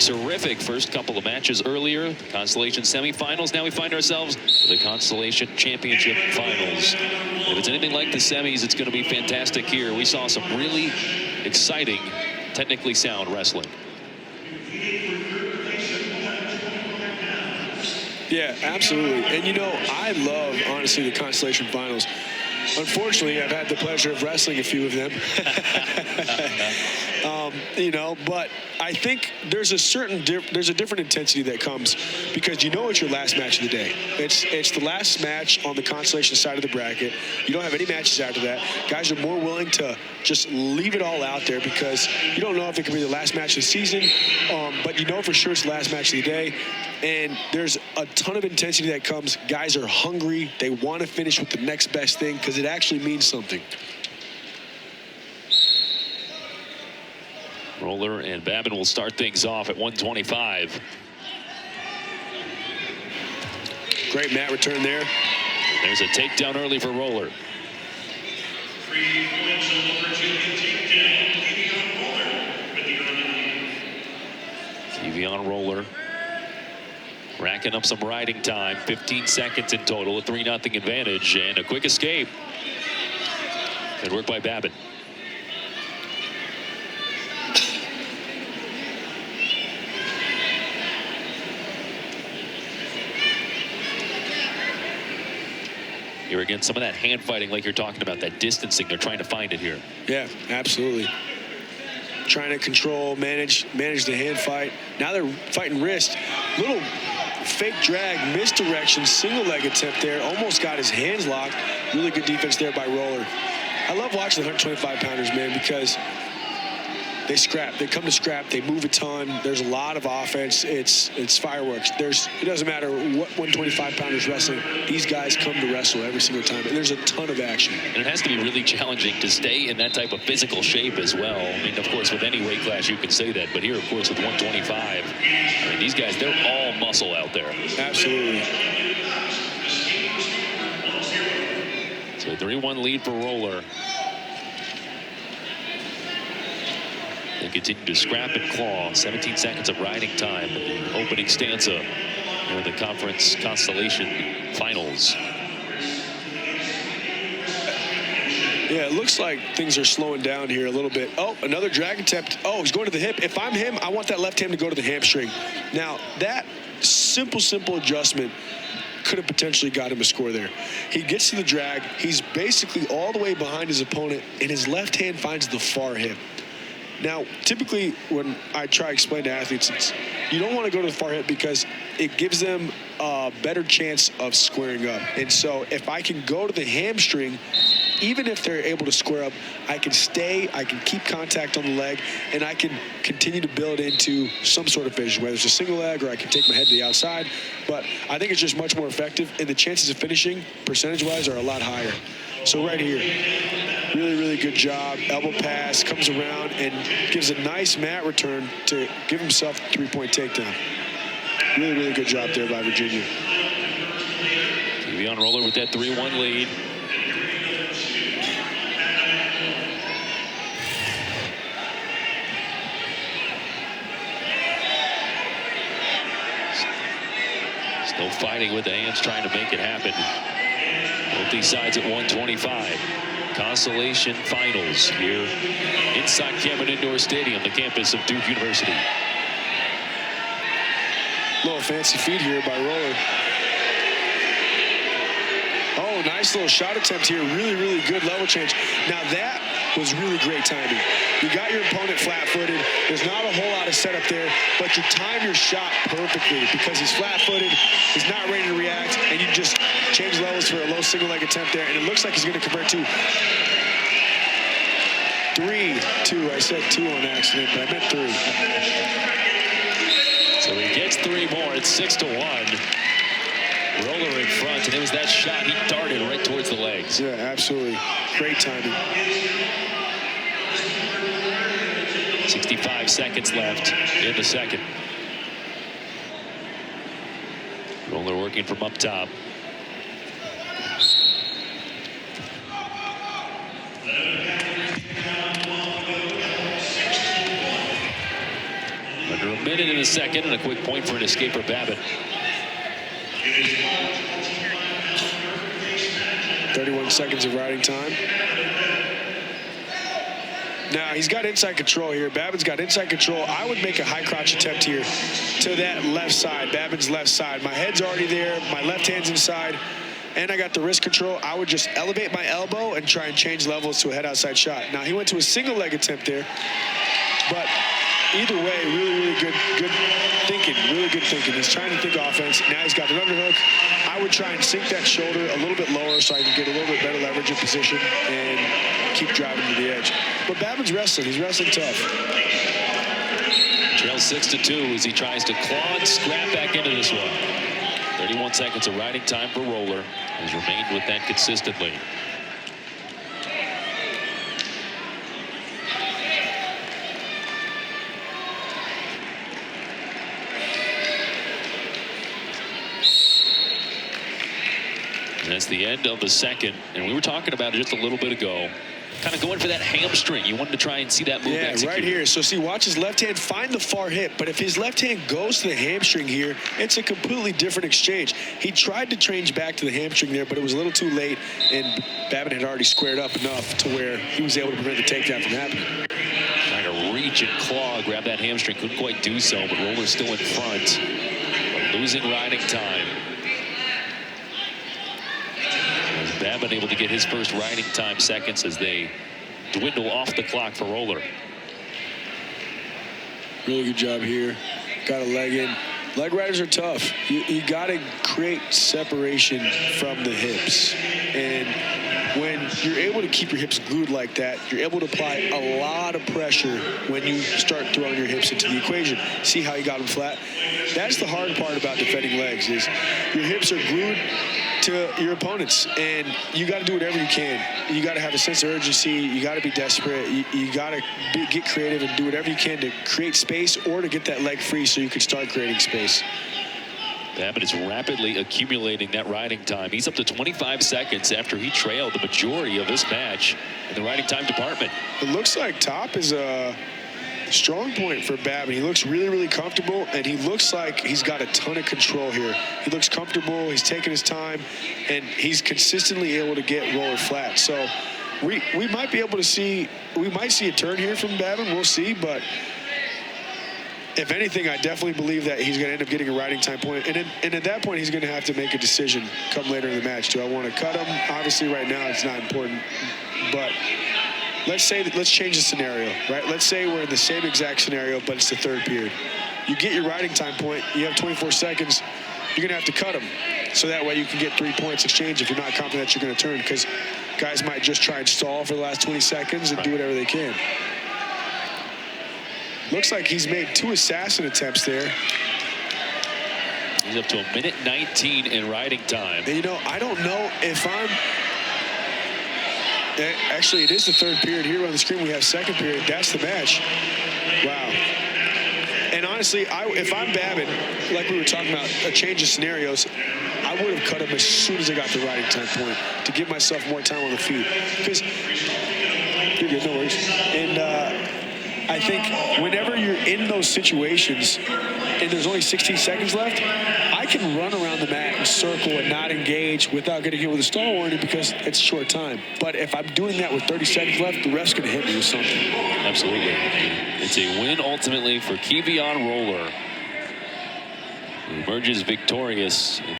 Terrific first couple of matches earlier. Constellation semifinals. Now we find ourselves with the Constellation Championship finals. If it's anything like the semis, it's going to be fantastic here. We saw some really exciting, technically sound wrestling. Yeah, absolutely. And you know, I love, honestly, the Constellation finals. Unfortunately, I've had the pleasure of wrestling a few of them. You know, but I think there's a different intensity that comes because you know it's your last match of the day. It's the last match on the Constellation side of the bracket. You don't have any matches after that. Guys are more willing to just leave it all out there because you don't know if it could be the last match of the season, but you know for sure it's the last match of the day. And there's a ton of intensity that comes. Guys are hungry. They want to finish with the next best thing because it actually means something. Roller and Babin will start things off at 125. Great mat return there. There's a takedown early for Roller. Keyveon Roller racking up some riding time. 15 seconds in total, a 3-0 advantage, and a quick escape. Good work by Babin. Here again, some of that hand fighting like you're talking about, that distancing, they're trying to find it here. Yeah, absolutely. Trying to control, manage the hand fight. Now they're fighting wrist. Little fake drag, misdirection, single leg attempt there. Almost got his hands locked. Really good defense there by Roller. I love watching the 125-pounders, man, because they scrap. They come to scrap. They move a ton. There's a lot of offense. It's fireworks. It doesn't matter what 125-pounders wrestling. These guys come to wrestle every single time. And there's a ton of action. And it has to be really challenging to stay in that type of physical shape as well. I mean, of course, with any weight class, you can say that. But here, of course, with 125, I mean, these guys, they're all muscle out there. Absolutely. So a 3-1 lead for Roller. They continue to scrap and claw. 17 seconds of riding time in the opening stanza of the conference Constellation finals. Yeah, it looks like things are slowing down here a little bit. Oh, another drag attempt. Oh, he's going to the hip. If I'm him, I want that left hand to go to the hamstring. Now, that simple adjustment could have potentially got him a score there. He gets to the drag. He's basically all the way behind his opponent, and his left hand finds the far hip. Now, typically, when I try to explain to athletes, you don't want to go to the far hip because it gives them a better chance of squaring up. And so if I can go to the hamstring, even if they're able to square up, I can keep contact on the leg, and I can continue to build into some sort of finish, whether it's a single leg or I can take my head to the outside. But I think it's just much more effective, and the chances of finishing, percentage-wise, are a lot higher. So right here, really good job. Elbow pass, comes around and gives a nice mat return to give himself a 3-point takedown. Really good job there by Virginia. Keyveon Roller with that 3-1 lead. Still fighting with the hands, trying to make it happen. Both these sides at 125. Constellation finals here inside Cameron Indoor Stadium, the campus of Duke University. Little fancy feed here by Roller. Oh, nice little shot attempt here. Really good level change. Now that was really great timing. You got your opponent flat-footed. There's not a whole lot of setup there, but you time your shot perfectly because he's flat-footed, he's not ready to react, and you just change levels for a low single leg attempt there, and it looks like he's going to convert to 3-2. I said 2 on accident, but I meant 3. So he gets 3 more. It's 6-1. Roller in front, and it was that shot. He darted right towards the legs. Yeah, absolutely. Great timing. 65 seconds left in the second. Roller working from up top. Under a minute and a second, and a quick point for an escaper Babin. 31 seconds of riding time. Now, he's got inside control here. Babin's got inside control. I would make a high crotch attempt here to that left side, Babin's left side. My head's already there. My left hand's inside. And I got the wrist control. I would just elevate my elbow and try and change levels to a head outside shot. Now, he went to a single leg attempt there. But either way, really good thinking. Really good thinking. He's trying to think offense. Now he's got an underhook. I would try and sink that shoulder a little bit lower so I can get a little bit better leverage in position and keep driving to the edge. But Babin's wrestling. He's wrestling tough. Trails 6-2 as he tries to claw and scrap back into this one. 31 seconds of riding time for Roller. Has remained with that consistently. And that's the end of the second. And we were talking about it just a little bit ago. Kind of going for that hamstring. You wanted to try and see that move executed. Right here. So see, watch his left hand find the far hip. But if his left hand goes to the hamstring here, it's a completely different exchange. He tried to change back to the hamstring there, but it was a little too late. And Babin had already squared up enough to where he was able to prevent the takedown from happening. Trying to reach and claw, grab that hamstring. Couldn't quite do so, but Roller's still in front. But losing riding time. Babin able to get his first riding time seconds as they dwindle off the clock for Roller. Really good job here. Got a leg in. Leg riders are tough. You got to create separation from the hips. And when you're able to keep your hips glued like that, you're able to apply a lot of pressure when you start throwing your hips into the equation. See how you got them flat? That's the hard part about defending legs is your hips are glued to your opponents, and you got to do whatever you can. You got to have a sense of urgency. You got to be desperate. You got to get creative and do whatever you can to create space or to get that leg free so you can start creating space. Babin is rapidly accumulating that riding time. He's up to 25 seconds after he trailed the majority of this match in the riding time department. It looks like top is a strong point for Babin. He looks really comfortable, and he looks like he's got a ton of control here. He looks comfortable. He's taking his time, and he's consistently able to get Roller flat. So we might be able to see, we might see a turn here from Babin. We'll see, but if anything, I definitely believe that he's going to end up getting a riding time point. And at that point, he's going to have to make a decision come later in the match. Do I want to cut him? Obviously, right now, it's not important. But let's change the scenario, right? Let's say we're in the same exact scenario, but it's the third period. You get your riding time point. You have 24 seconds. You're going to have to cut him. So that way you can get 3 points exchange if you're not confident that you're going to turn, because guys might just try and stall for the last 20 seconds and do whatever they can. Looks like he's made 2 assassin attempts there. He's up to a minute 19 in riding time. And, you know, I don't know if I'm... Actually, it is the third period. Here on the screen, we have second period. That's the match. Wow. And honestly, if I'm Babin, like we were talking about, a change of scenarios, I would have cut him as soon as I got the riding time point to give myself more time on the feet. Because, you're good, no worries. And I think whenever you're in those situations and there's only 16 seconds left, I can run around the mat and circle and not engage without getting hit with a stall warning because it's short time. But if I'm doing that with 30 seconds left, the ref's going to hit me with something. Absolutely. It's a win ultimately for Keyveon Roller, who emerges victorious.